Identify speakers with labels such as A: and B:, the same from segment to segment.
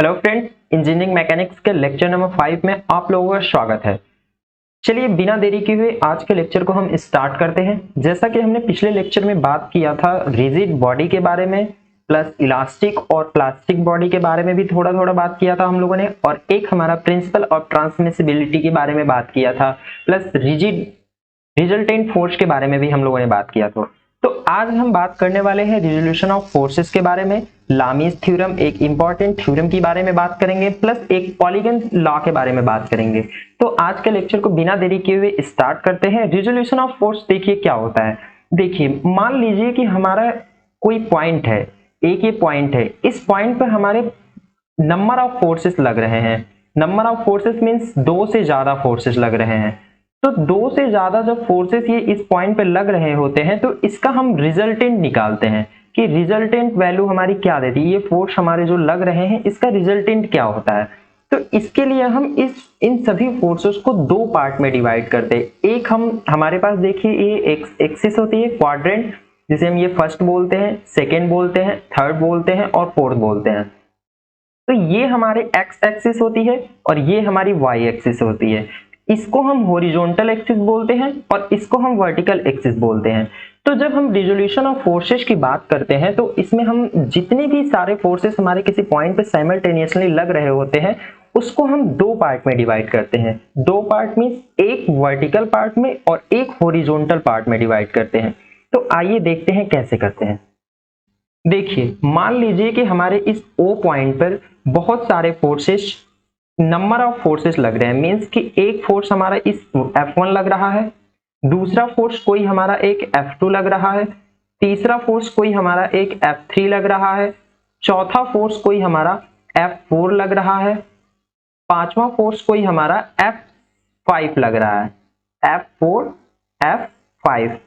A: Hello friends, engineering mechanics के lecture number 5 में आप लोगों का स्वागत है। चलिए बिना देरी किए हुए आज के लेक्चर को हम स्टार्ट करते हैं। जैसा कि हमने पिछले लेक्चर में बात किया था रिजिड बॉडी के बारे में, प्लस इलास्टिक और प्लास्टिक बॉडी के बारे में भी थोड़ा थोड़ा बात किया था हम लोगों ने, और एक हमारा प्रिंसिपल ऑफ ट्रांसमिसिबिलिटी के बारे में बात किया था, प्लस रिजिड रिजल्टेंट फोर्स के बारे में भी हम लोगों ने बात किया था। तो आज हम बात करने वाले हैं रिजोल्यूशन ऑफ फोर्सेस के बारे में। लामीज थ्योरम एक इंपॉर्टेंट थ्योरम के बारे में बात करेंगे, प्लस एक पॉलीगन लॉ के बारे में बात करेंगे। तो आज के लेक्चर को बिना देरी किए हुए स्टार्ट करते हैं। रिजोल्यूशन ऑफ फोर्स देखिए क्या होता है। देखिए मान लीजिए कि हमारा कोई पॉइंट है, एक ये पॉइंट है, इस पॉइंट पर हमारे नंबर ऑफ फोर्सेस लग रहे हैं। नंबर ऑफ फोर्सेस मींस दो से ज्यादा फोर्सेस लग रहे हैं। तो दो से ज्यादा जब फोर्सेस ये इस पॉइंट पे लग रहे होते हैं तो इसका हम रिजल्टेंट निकालते हैं कि रिजल्टेंट वैल्यू हमारी क्या देती है। ये फोर्स हमारे जो लग रहे हैं इसका रिजल्टेंट क्या होता है। तो इसके लिए हम इन सभी फोर्सेस को दो पार्ट में डिवाइड करते हैं। एक हमारे पास देखिए ये एक्सिस होती है क्वाड्रेंट, जिसे हम ये फर्स्ट बोलते हैं, सेकेंड बोलते हैं, थर्ड बोलते हैं और फोर्थ बोलते हैं। तो ये हमारे एक्स एक्सिस होती है और ये हमारी वाई एक्सिस होती है। इसको हम हॉरिजॉन्टल एक्सिस बोलते हैं और इसको हम वर्टिकल एक्सिस बोलते हैं। तो जब हम रिजोल्यूशन ऑफ फोर्सेस की बात करते हैं तो इसमें हम जितने भी सारे फोर्सेस हमारे किसी पॉइंट पे साइमल्टेनियसली लग रहे होते हैं उसको हम दो पार्ट में डिवाइड करते हैं। दो पार्ट मींस एक वर्टिकल पार्ट में और एक हॉरिजॉन्टल पार्ट में डिवाइड करते हैं। तो आइए देखते हैं कैसे करते हैं। देखिए मान लीजिए कि हमारे इस O पॉइंट पर बहुत सारे फोर्सेस, नंबर ऑफ फोर्सेस लग रहे हैं। मींस कि एक फोर्स हमारा इस F1 लग रहा है, दूसरा फोर्स कोई हमारा एक F2 लग रहा है, तीसरा फोर्स कोई हमारा एक F3 लग रहा है, चौथा फोर्स कोई हमारा F4 लग रहा है, पांचवा फोर्स कोई हमारा F5 लग रहा है, F4 F5।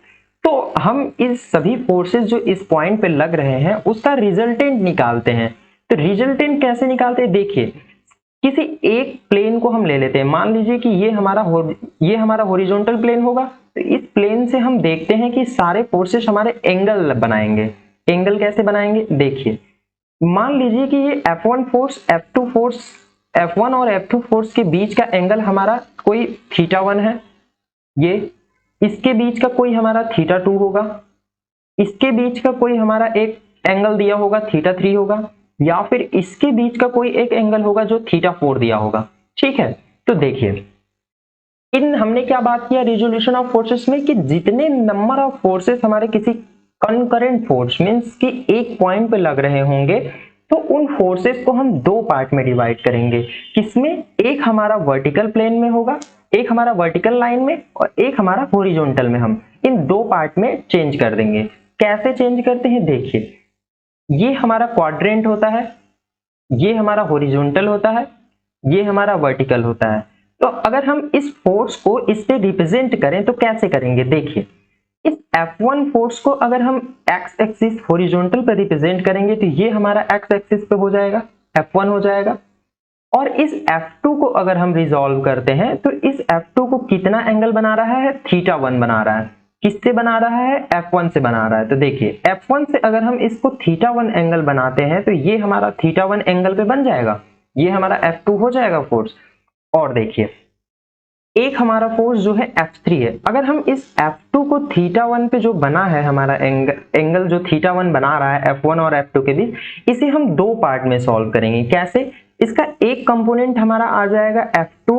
A: तो हम इस सभी फोर्सेस जो इस पॉइंट पे लग रहे हैं उसका रिजल्टेंट निकालते हैं। तो रिजल्टेंट कैसे निकालते हैं, देखिए किसी एक प्लेन को हम ले लेते हैं। मान लीजिए कि ये हमारा हॉरिजॉन्टल प्लेन होगा। तो इस प्लेन से हम देखते हैं कि सारे फोर्सेस हमारे एंगल बनाएंगे। एंगल कैसे बनाएंगे, देखिए मान लीजिए कि ये F1 force F2 force, F1 और F2 फोर्स के बीच का एंगल हमारा कोई θ1 है, ये इसके बीच का कोई हमारा θ2 होगा, इसके बीच का कोई हमारा एक एंगल दिया होगा θ3 होगा, या फिर इसके बीच का कोई एक एंगल होगा जो θ4 दिया होगा। ठीक है, तो देखिए हमने क्या बात किया रिजोल्यूशन ऑफ फोर्सेस में कि जितने नंबर ऑफ फोर्सेस हमारे किसी कंकरेंट फोर्स मींस कि एक पॉइंट पे लग रहे होंगे तो उन फोर्सेस को हम दो पार्ट में डिवाइड करेंगे। किसमें, एक हमारा वर्टिकल प्लेन में होगा, एक हमारा वर्टिकल लाइन में, और एक हमारा हॉरिजॉन्टल में। हम इन दो पार्ट में चेंज कर देंगे। कैसे चेंज करते हैं, देखिए ये हमारा क्वाड्रेंट होता है, ये हमारा हॉरिजॉन्टल होता है, ये हमारा वर्टिकल होता है। तो अगर हम इस फोर्स को इससे रिप्रेजेंट करें तो कैसे करेंगे, देखिए इस F1 फोर्स को अगर हम एक्स एक्सिस हॉरिजॉन्टल पे रिप्रेजेंट करेंगे तो ये हमारा एक्स एक्सिस पे हो जाएगा, F1 हो जाएगा। और इस F2 को अगर हम रिजॉल्व करते हैं तो इस F2 को कितना एंगल बना रहा है, θ1 बना रहा है। किससे बना रहा है, F1 से बना रहा है। तो देखिए F1 से अगर हम इसको θ1 एंगल बनाते हैं तो ये हमारा θ1 एंगल पे बन जाएगा, ये हमारा F2 हो जाएगा फोर्स। और देखिए एक हमारा फोर्स जो है F3 है। अगर हम इस F2 को θ1 पे जो बना है हमारा एंगल जो θ1 बना रहा है F1 और F2 के बीच, इसे हम दो पार्ट में सॉल्व करेंगे। कैसे, इसका एक कंपोनेंट हमारा आ जाएगा F2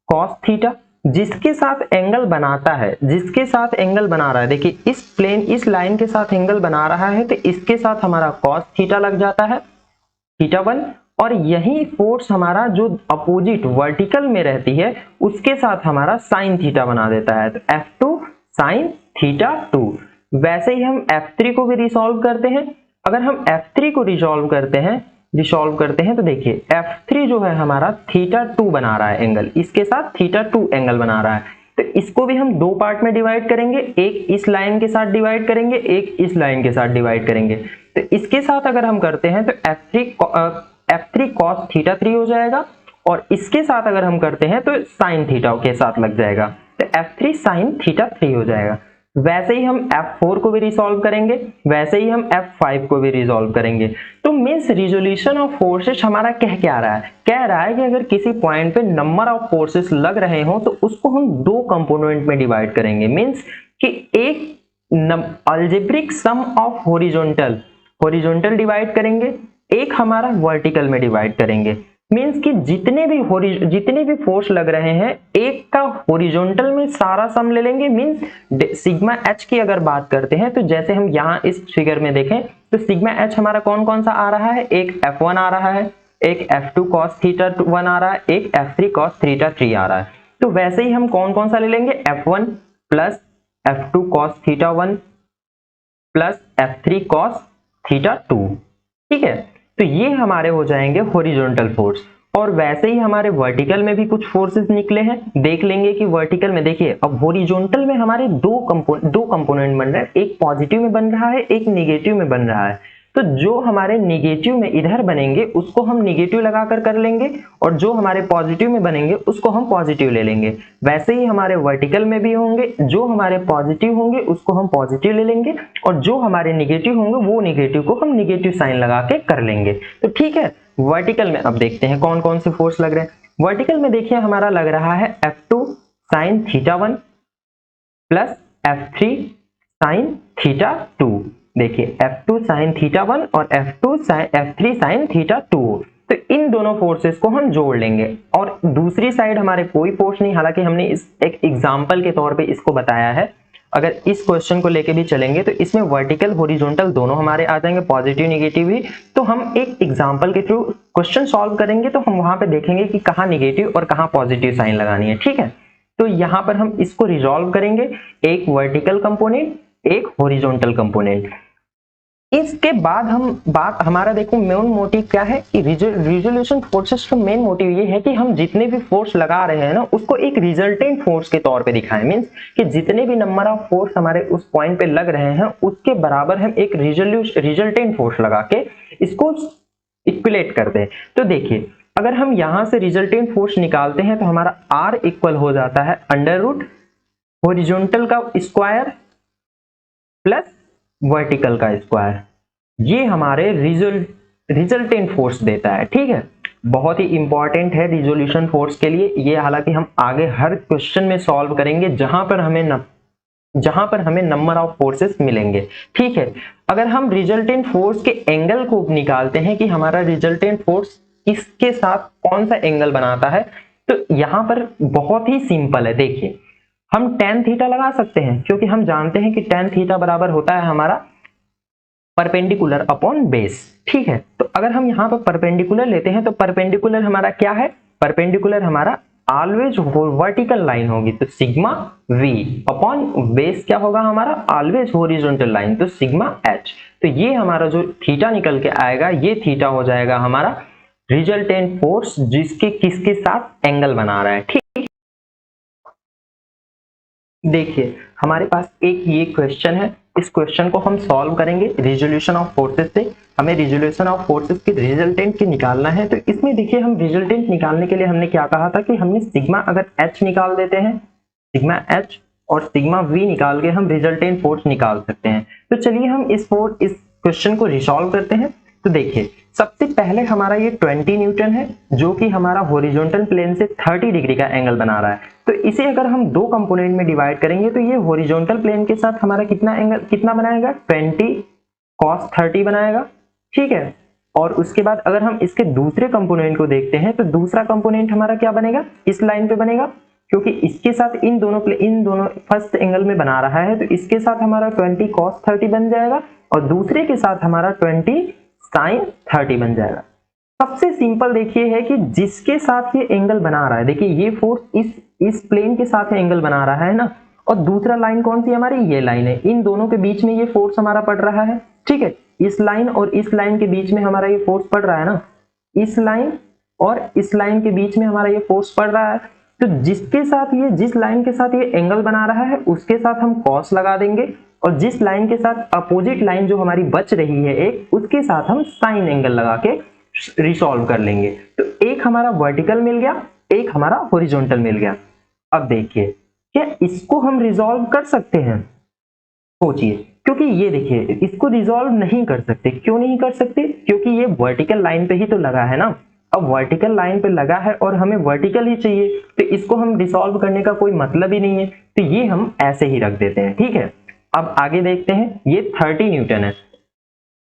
A: cos थीटा, जिसके साथ एंगल बनाता है, जिसके साथ एंगल बना रहा है, देखिए इस प्लेन इस लाइन के साथ एंगल बना रहा है तो इसके साथ हमारा cos थीटा लग जाता है θ1। और यही फोर्स हमारा जो अपोजिट वर्टिकल में रहती है उसके साथ हमारा साइन थीटा बना देता है, तो F2 साइन θ2। वैसे ही हम F3 को भी रिसॉल्व करते हैं। अगर हम F3 को रिसॉल्व करते हैं तो देखिए F3 जो है हमारा θ2 बना रहा है एंगल, इसके साथ θ2 एंगल बना रहा है। तो इसको भी हम दो पार्ट में डिवाइड करेंगे, एक इस लाइन के साथ डिवाइड करेंगे, एक इस लाइन के साथ डिवाइड करेंगे। तो इसके साथ अगर हम करते हैं तो F3 cos θ3 हो जाएगा, और इसके साथ अगर हम करते हैं तो साइन थीटा के साथ लग जाएगा, तो F3 sin θ3 हो जाएगा। वैसे ही हम F4 को भी रिजॉल्व करेंगे, वैसे ही हम F5 को भी रिजॉल्व करेंगे। तो मीन्स रिजोल्यूशन ऑफ फोर्सेस हमारा कह रहा है, कह रहा है कि अगर किसी पॉइंट पे नंबर ऑफ फोर्सेस लग रहे हो तो उसको हम दो कंपोनेंट में डिवाइड करेंगे। मीन्स कि एक algebraic sum of horizontal divide करेंगे, एक हमारा वर्टिकल में डिवाइड करेंगे। मीन्स कि जितने भी फोर्स लग रहे हैं एक का हॉरिजॉन्टल में सारा सम ले लेंगे। मीन्स सिग्मा एच की अगर बात करते हैं तो जैसे हम यहाँ इस फिगर में देखें तो सिग्मा एच हमारा कौन कौन सा आ रहा है, एक F1 आ रहा है, एक F2 cos थीटा 1 आ रहा है, एक F3 cos थीटा 3 आ रहा है। तो वैसे ही हम कौन कौन सा ले लेंगे, F1 plus F2 cos theta 1 plus F3 cos theta 2। ठीक है, तो ये हमारे हो जाएंगे हॉरिजॉन्टल फोर्स। और वैसे ही हमारे वर्टिकल में भी कुछ फोर्सेस निकले हैं, देख लेंगे कि वर्टिकल में देखिए अब हॉरिजॉन्टल में हमारे दो कंपोनेंट बन रहे हैं, एक पॉजिटिव में बन रहा है, एक निगेटिव में बन रहा है। तो जो हमारे निगेटिव में इधर बनेंगे उसको हम निगेटिव लगाकर कर लेंगे, और जो हमारे पॉजिटिव में बनेंगे उसको हम पॉजिटिव ले लेंगे। वैसे ही हमारे वर्टिकल में भी होंगे, जो हमारे पॉजिटिव होंगे उसको हम पॉजिटिव ले लेंगे, और जो हमारे निगेटिव होंगे वो निगेटिव को हम निगेटिव साइन लगा के कर लेंगे। तो ठीक है, वर्टिकल में अब देखते हैं कौन कौन से फोर्स लग रहे हैं। वर्टिकल में देखिए हमारा लग रहा है F2 sine theta 1 plus F3 sine theta 2। देखिए F2 साइन थीटा 1 और F3 साइन थीटा 2। तो इन दोनों फोर्सेस को हम जोड़ लेंगे, और दूसरी साइड हमारे कोई फोर्स नहीं, हालांकि हमने इस एक एग्जांपल के तौर पे इसको बताया है। अगर इस क्वेश्चन को लेके भी चलेंगे तो इसमें वर्टिकल हॉरिजॉन्टल दोनों हमारे आ जाएंगे, पॉजिटिव निगेटिव भी। तो हम एक एग्जांपल के थ्रू क्वेश्चन सॉल्व करेंगे तो हम वहां पे देखेंगे कि कहाँ निगेटिव और कहाँ पॉजिटिव साइन लगानी है। ठीक है, तो यहाँ पर हम इसको रिजॉल्व करेंगे, एक वर्टिकल कंपोनेंट, एक हॉरिजॉन्टल कंपोनेंट। इसके बाद हमारा देखो मेन मोटिव क्या है कि रिजोल्यूशन फोर्सेस का मेन मोटिव ये है कि हम जितने भी फोर्स लगा रहे हैं ना उसको एक रिजल्टेंट फोर्स के तौर पे दिखाएं। मींस कि जितने भी नंबर ऑफ फोर्स हमारे उस पॉइंट पे लग रहे हैं उसके बराबर हम एक रिजल्टेंट फोर्स लगा के इसको इक्विलेट कर दें। तो देखिए अगर हम यहां से रिजल्टेंट फोर्स निकालते हैं तो हमारा R इक्वल हो जाता है अंडर रूट हॉरिजॉन्टल का स्क्वायर प्लस वर्टिकल का स्क्वायर। ये हमारे रिजल्टेंट फोर्स देता है। ठीक है, बहुत ही इंपॉर्टेंट है रिजोल्यूशन फोर्स के लिए ये, हालांकि हम आगे हर क्वेश्चन में सॉल्व करेंगे जहां पर हमें नंबर ऑफ फोर्सेस मिलेंगे। ठीक है, अगर हम रिजल्टेंट फोर्स के एंगल को निकालते हैं कि हमारा रिजल्टेंट फोर्स किसके साथ कौन सा एंगल बनाता है, तो यहां पर बहुत ही सिंपल है। देखिए हम tan थीटा लगा सकते हैं क्योंकि हम जानते हैं कि tan थीटा बराबर होता है हमारा परपेंडिकुलर अपॉन बेस। ठीक है, तो अगर हम यहाँ पर परपेंडिकुलर लेते हैं तो परपेंडिकुलर हमारा क्या है, परपेंडिकुलर हमारा ऑलवेज वर्टिकल लाइन होगी, तो सिग्मा v अपॉन बेस क्या होगा हमारा ऑलवेज हॉरिजॉन्टल लाइन, तो सिग्मा h। तो ये हमारा जो थीटा निकल के आएगा ये थीटा हो जाएगा हमारा रिजल्टेंट फोर्स जिसके किसके साथ एंगल बना रहा है। ठीक, देखिए हमारे पास एक ये क्वेश्चन है, इस क्वेश्चन को हम सॉल्व करेंगे रिजोल्यूशन ऑफ फोर्सेस से। हमें रिजोल्यूशन ऑफ फोर्सेस की रिजल्टेंट की निकालना है। तो इसमें देखिए हम रिजल्टेंट निकालने के लिए हमने क्या कहा था कि हमने सिग्मा अगर h निकाल देते हैं, सिग्मा h और सिग्मा v निकाल के हम रिजल्टेंट फोर्स निकाल सकते हैं। तो चलिए हम इस क्वेश्चन को रिसॉल्व करते हैं। तो देखिए सबसे पहले हमारा ये 20 न्यूटन है जो कि हमारा हॉरिजॉन्टल प्लेन से 30 डिग्री का एंगल बना रहा है। तो इसे अगर हम दो कंपोनेंट में डिवाइड करेंगे तो ये हॉरिजॉन्टल प्लेन के साथ हमारा कितना बनाएगा, 20 cos 30 बनाएगा। ठीक है, और उसके बाद अगर हम इसके दूसरे कंपोनेंट को देखते हैं तो दूसरा कंपोनेंट हमारा क्या बनेगा, इस लाइन पे बनेगा, क्योंकि इसके साथ इन दोनों फर्स्ट एंगल में बना रहा है। तो इसके साथ हमारा 20 cos 30 बन जाएगा और दूसरे के साथ हमारा 20 sin 30 बन जाएगा। सबसे सिंपल देखिए है कि जिसके साथ ये एंगल बना रहा है, देखिए ये फोर्स इस प्लेन के साथ एंगल बना रहा है ना, और दूसरा लाइन कौन सी हमारी, ये लाइन है। इन दोनों के बीच में ये फोर्स हमारा पड़ रहा है। ठीक है, इस लाइन और इस लाइन के बीच में हमारा ये फोर्स पड़ रहा है ना, इस लाइन और इस लाइन के बीच में हमारा ये फोर्स पड़ रहा है। तो जिस लाइन के साथ ये एंगल बना रहा है उसके साथ हम cos लगा देंगे, और जिस लाइन के साथ अपोजिट लाइन जो हमारी बच रही है एक, उसके साथ हम साइन एंगल लगा के रिसॉल्व कर लेंगे। तो एक हमारा वर्टिकल मिल गया, एक हमारा हॉरिजॉन्टल मिल गया। अब देखिए क्या इसको हम रिजॉल्व कर सकते हैं, सोचिए, क्योंकि ये देखिए इसको रिजॉल्व नहीं कर सकते। क्यों नहीं कर सकते? क्योंकि ये वर्टिकल लाइन पे ही तो लगा है ना। अब वर्टिकल लाइन पे लगा है और हमें वर्टिकल ही चाहिए, तो इसको हम रिजॉल्व करने का कोई मतलब ही नहीं है, तो ये हम ऐसे ही रख देते हैं। ठीक है, अब आगे देखते हैं। ये 30 न्यूटन है।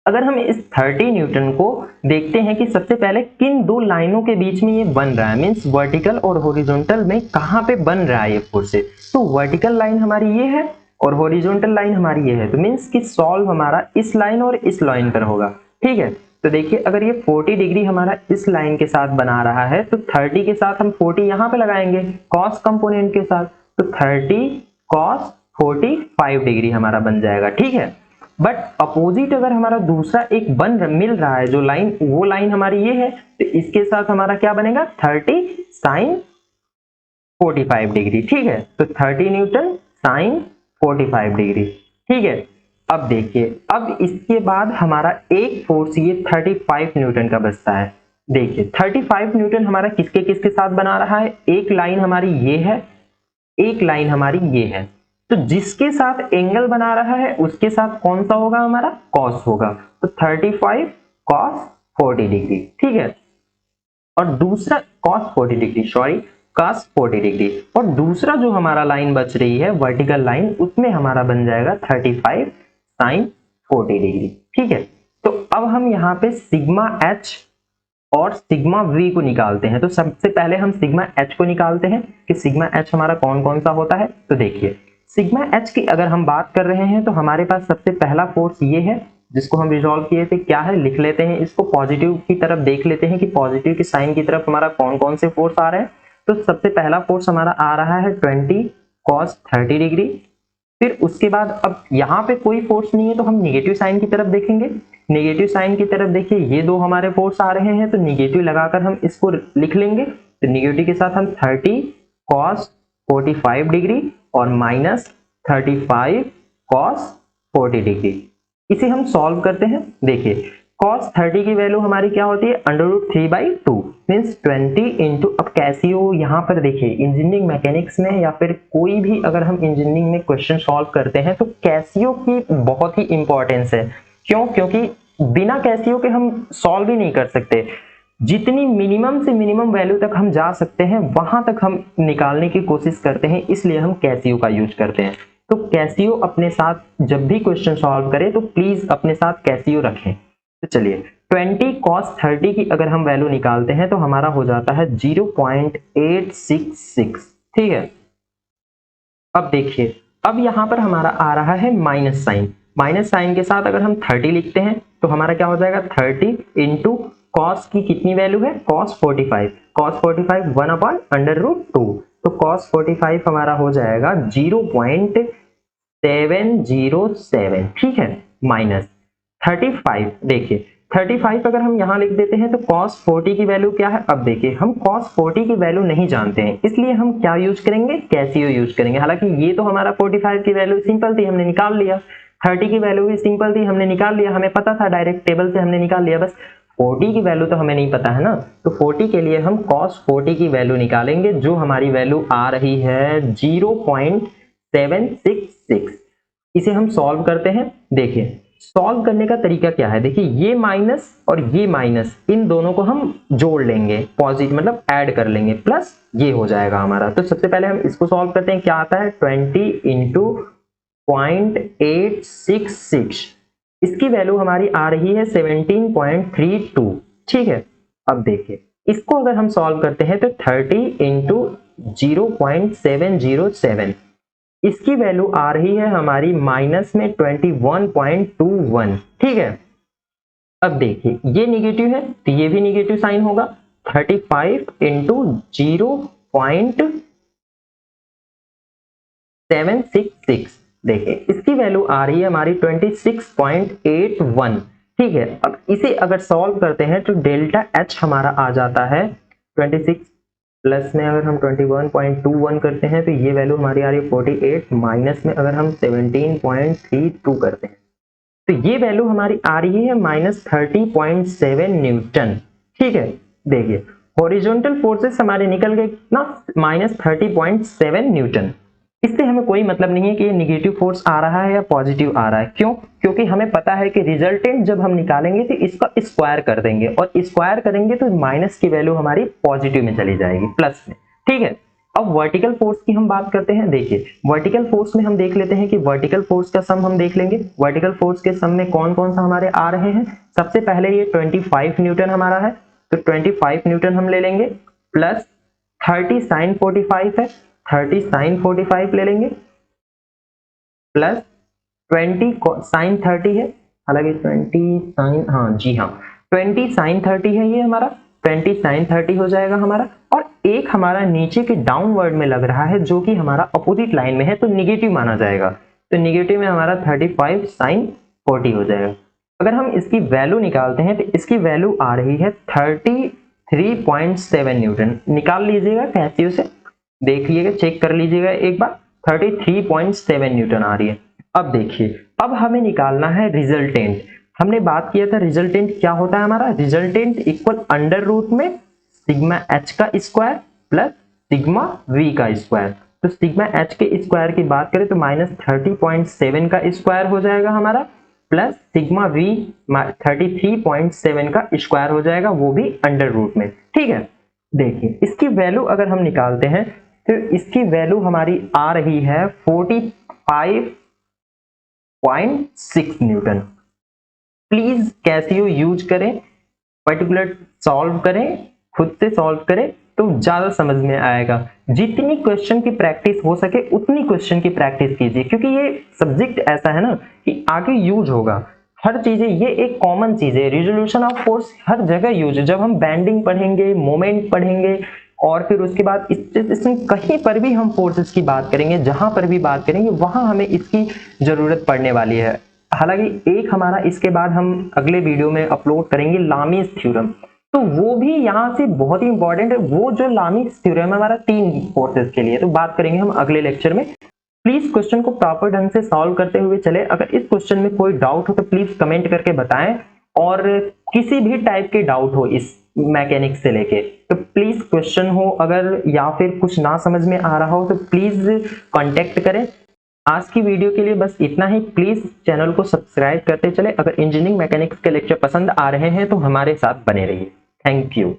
A: अगर हम इस 30 न्यूटन को देखते हैं कि सबसे पहले किन दो लाइनों के बीच में ये बन रहा है, मीन्स वर्टिकल और हॉरिजॉन्टल में कहां पे बन रहा है ये फोर्सेस, तो वर्टिकल लाइन हमारी ये है और हॉरिजॉन्टल लाइन हमारी ये है, तो मीन्स कि सॉल्व हमारा इस लाइन और इस लाइन पर होगा। ठीक है, तो देखिए अगर ये 40 डिग्री हमारा इस लाइन के साथ बना रहा है, तो 30 के साथ हम 40 यहां पे लगाएंगे कॉस कंपोनेंट के साथ, तो 30 कॉस 45 डिग्री हमारा बन जाएगा। ठीक है, बट अपोजिट अगर हमारा दूसरा एक मिल रहा है जो लाइन, वो लाइन हमारी ये है, तो इसके साथ हमारा क्या बनेगा 30 साइन 45 डिग्री। ठीक है, तो 30 न्यूटन साइन 45 डिग्री। ठीक है, अब देखिए, अब इसके बाद हमारा एक फोर्स ये 35 न्यूटन का बचता है। देखिए 35 न्यूटन हमारा किसके किसके साथ बना रहा है, एक लाइन हमारी ये है, एक लाइन हमारी ये है, तो जिसके साथ एंगल बना रहा है उसके साथ कौन सा होगा हमारा, कॉस होगा, तो 35 कॉस 40 डिग्री। ठीक है, और दूसरा cos 40 degree, sorry cos 40 degree, और दूसरा जो हमारा लाइन बच रही है वर्टिकल लाइन, उसमें हमारा बन जाएगा 35 साइन 40 डिग्री। ठीक है, तो अब हम यहाँ पे सिग्मा एच और सिग्मा वी को निकालते हैं। तो सबसे पहले हम सिग्मा एच को निकालते हैं कि सिग्मा एच हमारा कौन कौन सा होता है। तो देखिए सिग्मा एच की अगर हम बात कर रहे हैं तो हमारे पास सबसे पहला फोर्स ये है जिसको हम रिजॉल्व किए थे, क्या है लिख लेते हैं इसको, पॉजिटिव की तरफ देख लेते हैं कि पॉजिटिव की साइन की तरफ हमारा कौन कौन से फोर्स आ रहे हैं। तो सबसे पहला फोर्स हमारा आ रहा है 20 cos 30 डिग्री। फिर उसके बाद अब यहाँ पे कोई फोर्स नहीं है तो हम निगेटिव साइन की तरफ देखेंगे। नेगेटिव साइन की तरफ देखिए ये दो हमारे फोर्स आ रहे हैं, तो निगेटिव लगाकर हम इसको लिख लेंगे। तो निगेटिव के साथ हम 30 cos 45 डिग्री और माइनस 35 cos 40 डिग्री, इसे हम सॉल्व करते हैं। देखिए cos 30 की वैल्यू हमारी क्या होती है, √3/2 मीन्स 20 इंटू, अब कैसियो यहाँ पर देखिए इंजीनियरिंग मैकेनिक्स में या फिर कोई भी अगर हम इंजीनियरिंग में क्वेश्चन सॉल्व करते हैं तो कैसियो की बहुत ही इंपॉर्टेंस है। क्यों? क्योंकि बिना कैसियो के हम सॉल्व ही नहीं कर सकते। जितनी मिनिमम से मिनिमम वैल्यू तक हम जा सकते हैं वहां तक हम निकालने की कोशिश करते हैं, इसलिए हम कैसियो का यूज करते हैं। तो कैसियो अपने साथ जब भी क्वेश्चन सॉल्व करें तो प्लीज अपने साथ कैसियो रखें। तो चलिए 20 cos 30 की अगर हम वैल्यू निकालते हैं तो हमारा हो जाता है 0.866। ठीक है, अब देखिए अब यहां पर हमारा आ रहा है माइनस साइन, माइनस साइन के साथ अगर हम 30 लिखते हैं तो हमारा क्या हो जाएगा 30 इंटू कॉस की कितनी वैल्यू है, cos 45, cos 45 1/√2, तो cos 45 हमारा हो जाएगा 0.707। ठीक है, माइनस 35, देखिए 35 अगर हम यहाँ लिख देते हैं तो cos 40 की वैल्यू क्या है। अब देखिए हम cos 40 की वैल्यू नहीं जानते हैं, इसलिए हम क्या यूज करेंगे, कैसियो यूज करेंगे। हालांकि ये तो हमारा 45 की वैल्यू सिंपल थी, हमने निकाल लिया, 30 की वैल्यू भी सिंपल थी, हमने निकाल लिया, हमें पता था डायरेक्ट टेबल से हमने निकाल लिया। बस 40 की वैल्यू तो हमें नहीं पता है ना, तो 40 के लिए हम cos 40 की वैल्यू निकालेंगे, जो हमारी वैल्यू आ रही है 0.766। इसे हम सॉल्व करते हैं। देखिए सॉल्व करने का तरीका क्या है, देखिए ये माइनस और ये माइनस, इन दोनों को हम जोड़ लेंगे, पॉजिटिव मतलब ऐड कर लेंगे, प्लस ये हो जाएगा हमारा। तो सबसे पहले हम इसको सॉल्व करते हैं, क्या आता है 20 इंटू 0.866, इसकी वैल्यू हमारी आ रही है 17.32। ठीक है, अब देखिए इसको अगर हम सॉल्व करते हैं तो 30 इंटू 0.707, इसकी वैल्यू आ रही है हमारी माइनस में 21.21। ठीक है, अब देखिए ये निगेटिव है तो ये भी निगेटिव साइन होगा, 35 इंटू 0.766, देखिए इसकी वैल्यू आ रही है हमारी 26.81। ठीक है, अब इसे अगर सॉल्व करते हैं तो डेल्टा एच हमारा आ जाता है 26 प्लस में अगर हम 21.21 करते हैं तो ये वैल्यू हमारी आ रही है 48, माइनस में अगर हम 17.32 करते हैं तो ये वैल्यू हमारी आ रही है -30.7 न्यूटन। ठीक है, देखिए हॉरिजॉन्टल फोर्सेस हमारे निकल गए कितना, -30.7 न्यूटन। इससे हमें कोई मतलब नहीं है कि ये निगेटिव फोर्स आ रहा है या पॉजिटिव आ रहा है। क्यों? क्योंकि हमें पता है कि रिजल्टेंट जब हम निकालेंगे तो इसका स्क्वायर कर देंगे, और स्क्वायर करेंगे तो माइनस की वैल्यू हमारी पॉजिटिव में चली जाएगी, प्लस में। ठीक है, अब वर्टिकल फोर्स की हम बात करते हैं। देखिए वर्टिकल फोर्स में हम देख लेते हैं कि वर्टिकल फोर्स का सम हम देख लेंगे। वर्टिकल फोर्स के सम में कौन कौन सा हमारे आ रहे हैं। सबसे पहले ये 25 न्यूटन हमारा है, तो 25 न्यूटन हम ले लेंगे, प्लस 30 साइन 45 है, 30 साइन 45 ले लेंगे, प्लस 20 साइन 30 है, हालांकि 20 साइन, हाँ जी हाँ 20 साइन 30 है ये हमारा, 20 साइन 30 हो जाएगा हमारा। और एक हमारा नीचे के डाउनवर्ड में लग रहा है जो कि हमारा अपोजिट लाइन में है, तो निगेटिव माना जाएगा, तो निगेटिव में हमारा 35 साइन 40 हो जाएगा। अगर हम इसकी वैल्यू निकालते हैं तो इसकी वैल्यू आ रही है 33.7 न्यूटन। निकाल लीजिएगा कैसियो से, देख लीजिएगा, चेक कर लीजिएगा एक बार, 33.7 न्यूटन आ रही है। अब देखिए, अब हमें निकालना है रिजल्टेंट। हमने बात किया था रिजल्टेंट क्या होता है हमारा, रिजल्टेंट इक्वल अंडर रूट में सिग्मा एच का स्क्वायर प्लस सिग्मा वी का स्क्वायर। तो सिग्मा एच के स्क्वायर की बात करें तो -30.7 का स्क्वायर हो जाएगा हमारा, प्लस सिग्मा वी 33.7 का स्क्वायर हो जाएगा, वो भी अंडर रूट में। ठीक है, देखिए इसकी वैल्यू अगर हम निकालते हैं तो इसकी वैल्यू हमारी आ रही है 45.6 न्यूटन। प्लीज कैसियो यूज करें, पर्टिकुलर सॉल्व करें, खुद से सॉल्व करें तो ज्यादा समझ में आएगा। जितनी क्वेश्चन की प्रैक्टिस हो सके उतनी क्वेश्चन की प्रैक्टिस कीजिए, क्योंकि ये सब्जेक्ट ऐसा है ना कि आगे यूज होगा हर चीजें। ये एक कॉमन चीज है, रिजोल्यूशन ऑफ फोर्स हर जगह यूज है। जब हम बेंडिंग पढ़ेंगे, मोमेंट पढ़ेंगे, और फिर उसके बाद इसमें कहीं पर भी हम फोर्सेस की बात करेंगे, जहां पर भी बात करेंगे वहां हमें इसकी जरूरत पड़ने वाली है। हालांकि एक हमारा इसके बाद हम अगले वीडियो में अपलोड करेंगे लामीज थ्योरम, तो वो भी यहाँ से बहुत ही इंपॉर्टेंट है। वो जो लामीज थ्योरम है हमारा 3 फोर्सेस के लिए, तो बात करेंगे हम अगले लेक्चर में। प्लीज क्वेश्चन को प्रॉपर ढंग से सॉल्व करते हुए चले। अगर इस क्वेश्चन में कोई डाउट हो तो प्लीज कमेंट करके बताएं, और किसी भी टाइप के डाउट हो इस मैकेनिक्स से लेके तो प्लीज क्वेश्चन हो अगर, या फिर कुछ ना समझ में आ रहा हो तो प्लीज कांटेक्ट करें। आज की वीडियो के लिए बस इतना ही। प्लीज चैनल को सब्सक्राइब करते चले। अगर इंजीनियरिंग मैकेनिक्स के लेक्चर पसंद आ रहे हैं तो हमारे साथ बने रहिए। Thank you.